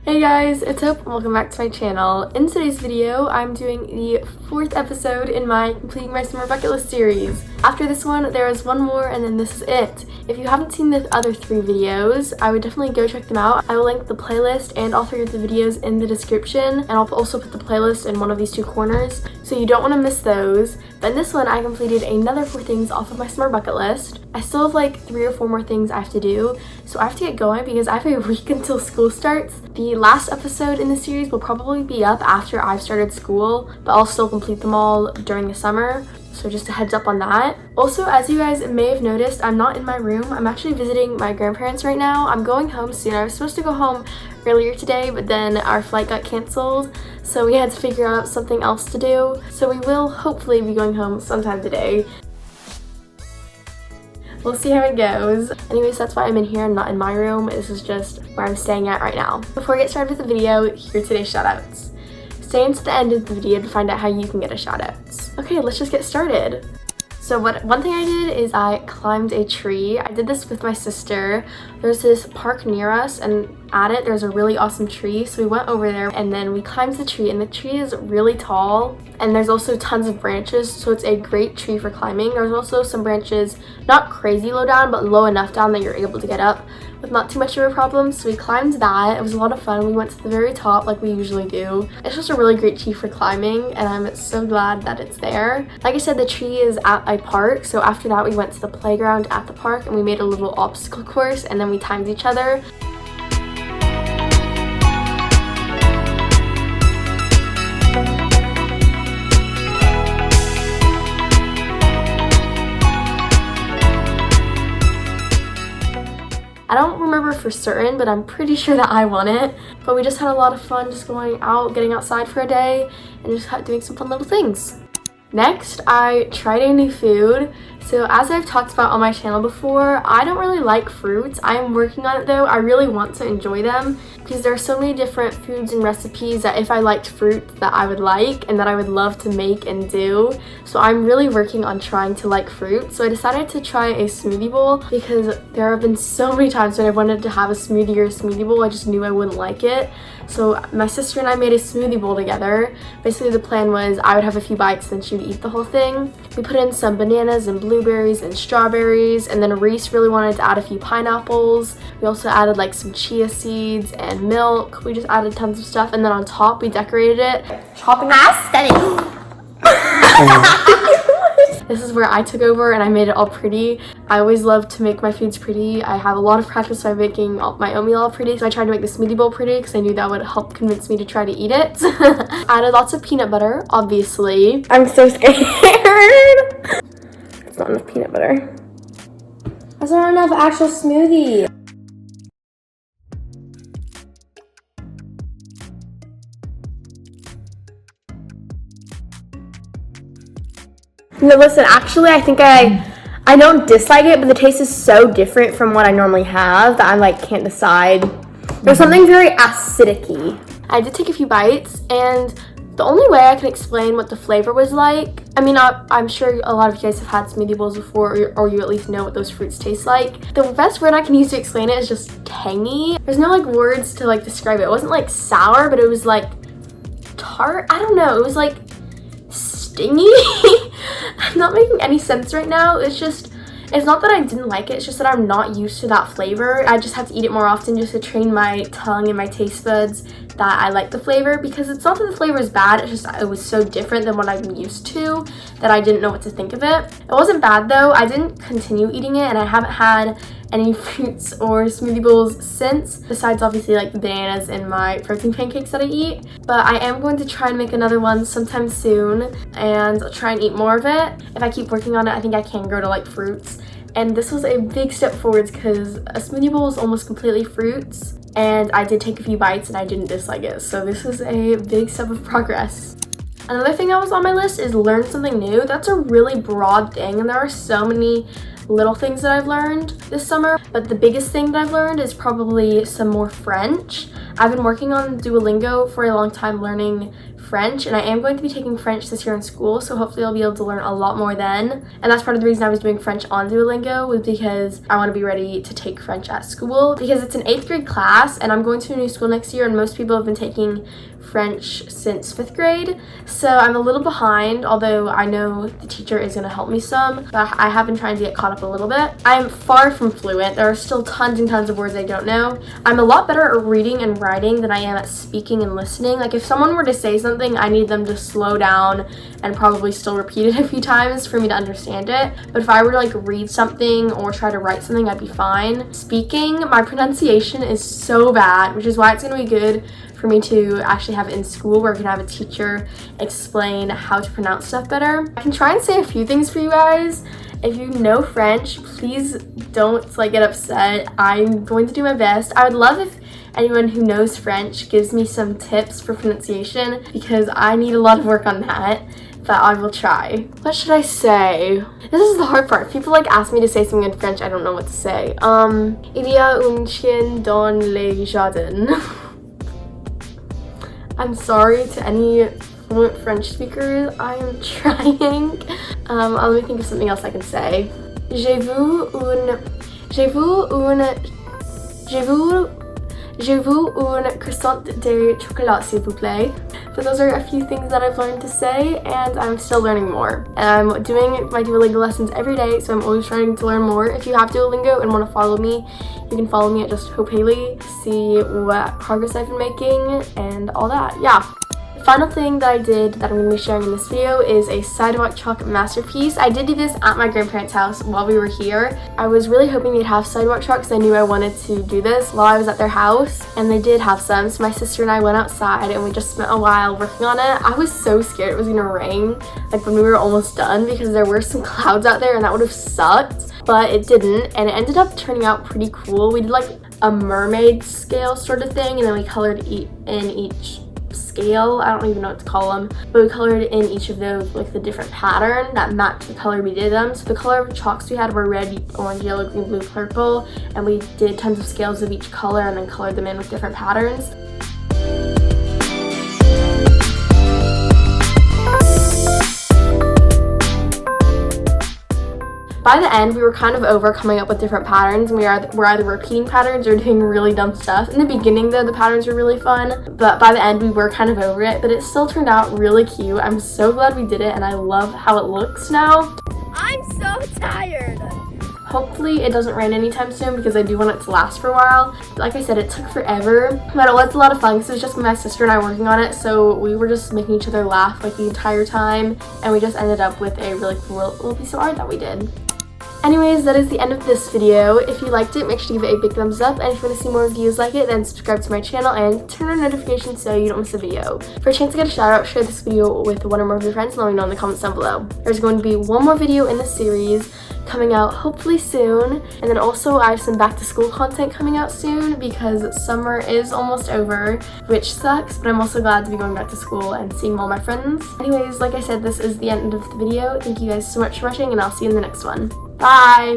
Hey guys, it's Hope and welcome back to my channel. In today's video, I'm doing the 4th episode in my Completing My Summer Bucket List series. After this one, there is one more and then this is it. If you haven't seen the other 3 videos, I would definitely go check them out. I will link the playlist and all 3 of the videos in the description, and I'll also put the playlist in one of these 2 corners, so you don't want to miss those. But in this one, I completed another 4 things off of my summer bucket list. I still have like 3 or 4 more things I have to do, so I have to get going because I have a week until school starts. The last episode in the series will probably be up after I've started school, but I'll still complete them all during the summer. So just a heads up on that. Also, as you guys may have noticed, I'm not in my room. I'm actually visiting my grandparents right now. I'm going home soon. I was supposed to go home earlier today, but then our flight got canceled, so we had to figure out something else to do. So we will hopefully be going home sometime today. We'll see how it goes. Anyways, that's why I'm in here and not in my room. This is just where I'm staying at right now. Before I get started with the video, here are today's shoutouts. Stay until the end of the video to find out how you can get a shoutouts. Okay, let's just get started. So one thing I did is I climbed a tree. I did this with my sister. There's this park near us, and at it there's a really awesome tree, so we went over there and then we climbed the tree, and the tree is really tall and there's also tons of branches, so it's a great tree for climbing. There's also some branches not crazy low down, but low enough down that you're able to get up with not too much of a problem. So we climbed that. It was a lot of fun. We went to the very top like we usually do. It's just a really great tree for climbing, and I'm so glad that it's there. Like I said, the tree is at a park, so after that we went to the playground at the park and we made a little obstacle course, and then we timed each other. I don't remember for certain, but I'm pretty sure that I won it. But we just had a lot of fun just going out, getting outside for a day, and just doing some fun little things. Next, I tried a new food. So as I've talked about on my channel before, I don't really like fruits. I'm working on it though. I really want to enjoy them because there are so many different foods and recipes that if I liked fruit that I would like and that I would love to make and do. So I'm really working on trying to like fruit. So I decided to try a smoothie bowl because there have been so many times when I wanted to have a smoothie or a smoothie bowl, I just knew I wouldn't like it. So my sister and I made a smoothie bowl together. Basically the plan was I would have a few bites and she would eat the whole thing. We put in some bananas and blueberries and strawberries, and then Reese really wanted to add a few pineapples. We also added like some chia seeds and milk. We just added tons of stuff, and then on top we decorated it. Chopping This is where I took over and I made it all pretty. I always love to make my foods pretty. I have a lot of practice by making my oatmeal all pretty, so I tried to make the smoothie bowl pretty because I knew that would help convince me to try to eat it. Added lots of peanut butter, obviously. I'm so scared. It's not enough peanut butter. That's not enough actual smoothie. No, listen, actually, I think I don't dislike it, but the taste is so different from what I normally have that I like can't decide. There's something very acidic-y. I did take a few bites, and the only way I can explain what the flavor was like, I mean, I'm sure a lot of you guys have had smoothie bowls before, or you at least know what those fruits taste like. The best word I can use to explain it is just tangy. There's no like words to like describe it. It wasn't like sour, but it was like tart. I don't know. It was like stingy. I'm not making any sense right now. It's not that I didn't like it, it's just that I'm not used to that flavor. I just have to eat it more often just to train my tongue and my taste buds that I like the flavor, because it's not that the flavor is bad, it's just that it was so different than what I'm used to that I didn't know what to think of it. It wasn't bad though. I didn't continue eating it, and I haven't had any fruits or smoothie bowls since, besides obviously like the bananas and my protein pancakes that I eat. But I am going to try and make another one sometime soon and try and eat more of it. If I keep working on it, I think I can go to like fruits. And this was a big step forwards because a smoothie bowl is almost completely fruits, and I did take a few bites and I didn't dislike it. So this is a big step of progress. Another thing that was on my list is learn something new. That's a really broad thing, and there are so many little things that I've learned this summer, but the biggest thing that I've learned is probably some more French. I've been working on Duolingo for a long time, learning French, and I am going to be taking French this year in school, so hopefully I'll be able to learn a lot more then. And that's part of the reason I was doing French on Duolingo, was because I want to be ready to take French at school, because it's an 8th grade class and I'm going to a new school next year, and most people have been taking French since 5th grade, so I'm a little behind, although I know the teacher is going to help me some, but I have been trying to get caught up a little bit. I'm far from fluent. There are still tons and tons of words I don't know. I'm a lot better at reading and writing than I am at speaking and listening. Like, if someone were to say something, I need them to slow down and probably still repeat it a few times for me to understand it, but if I were to like read something or try to write something, I'd be fine. Speaking, my pronunciation is so bad, which is why it's going to be good for me to actually have it in school, where I can have a teacher explain how to pronounce stuff better. I can try and say a few things for you guys. If you know French, please don't like get upset. I'm going to do my best. I would love if anyone who knows French gives me some tips for pronunciation, because I need a lot of work on that, but I will try. What should I say? This is the hard part. People like ask me to say something in French, I don't know what to say. Il y a un chien dans les jardins. I'm sorry to any fluent French speakers. I am trying. Let me think of something else I can say. J'ai vu un croissant de chocolat, s'il vous plaît. But those are a few things that I've learned to say, and I'm still learning more. And I'm doing my Duolingo lessons every day, so I'm always trying to learn more. If you have Duolingo and want to follow me, you can follow me at just hopehayleyyt, see what progress I've been making, and all that. Yeah. The final thing that I did that I'm going to be sharing in this video is a sidewalk chalk masterpiece. I did do this at my grandparents' house while we were here. I was really hoping they'd have sidewalk chalk, because I knew I wanted to do this while I was at their house, and they did have some. So my sister and I went outside and we just spent a while working on it. I was so scared it was going to rain, like when we were almost done, because there were some clouds out there and that would have sucked, but it didn't, and it ended up turning out pretty cool. We did like a mermaid scale sort of thing, and then we colored in each scale, I don't even know what to call them, but we colored in each of those like the different pattern that matched the color we did them. So the color of chalks we had were red, orange, yellow, green, blue, purple, and we did tons of scales of each color and then colored them in with different patterns. By the end, we were kind of over coming up with different patterns, and we're either repeating patterns or doing really dumb stuff. In the beginning, though, the patterns were really fun, but by the end, we were kind of over it, but it still turned out really cute. I'm so glad we did it, and I love how it looks now. I'm so tired. Hopefully it doesn't rain anytime soon, because I do want it to last for a while. Like I said, it took forever, but it was a lot of fun because it was just my sister and I working on it, so we were just making each other laugh like the entire time, and we just ended up with a really cool little piece of art that we did. Anyways, that is the end of this video. If you liked it, make sure to give it a big thumbs up, and if you want to see more videos like it, then subscribe to my channel and turn on notifications so you don't miss a video. For a chance to get a shout out, share this video with one or more of your friends and let me know in the comments down below. There's going to be one more video in the series coming out hopefully soon, and then also I have some back to school content coming out soon, because summer is almost over, which sucks, but I'm also glad to be going back to school and seeing all my friends. Anyways, like I said, this is the end of the video. Thank you guys so much for watching, and I'll see you in the next one. Bye!